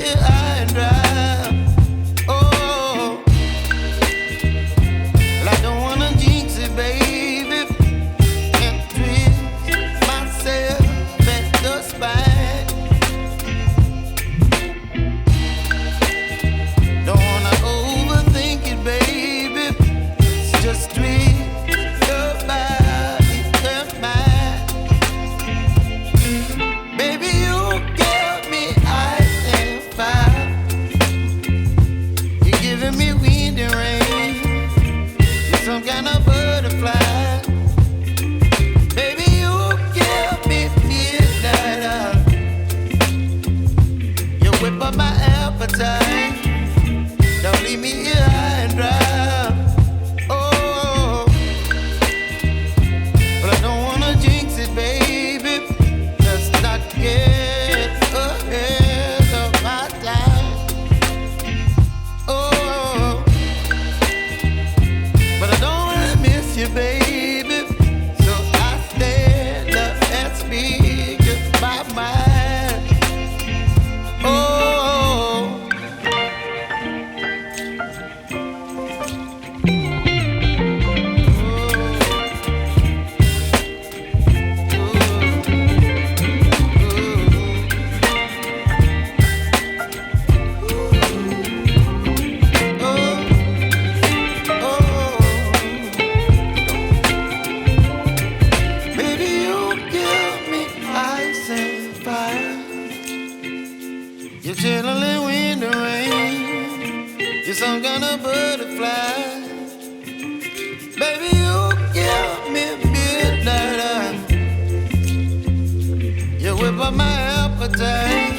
here high and dry. Oh, well, I don't wanna jinx it, baby, and twist myself at the spine. Don't wanna overthink it, baby. It's just twist your body and mine. Baby, you give me ice and fire. You're giving me wind and rain. You're some kind of butterfly. Baby, you give me midnight. You whip up my appetite. Don't leave me here high and dry. Oh, but I don't wanna jinx it, baby. Let's not get ahead of my time. Oh, but I don't wanna miss you, baby. So I stand up and speak my mind. Oh. Baby, you give me ice and fire. You're chilling wind and rain. You're some kind of butterfly. Baby, you give me midnight. You whip up my appetite.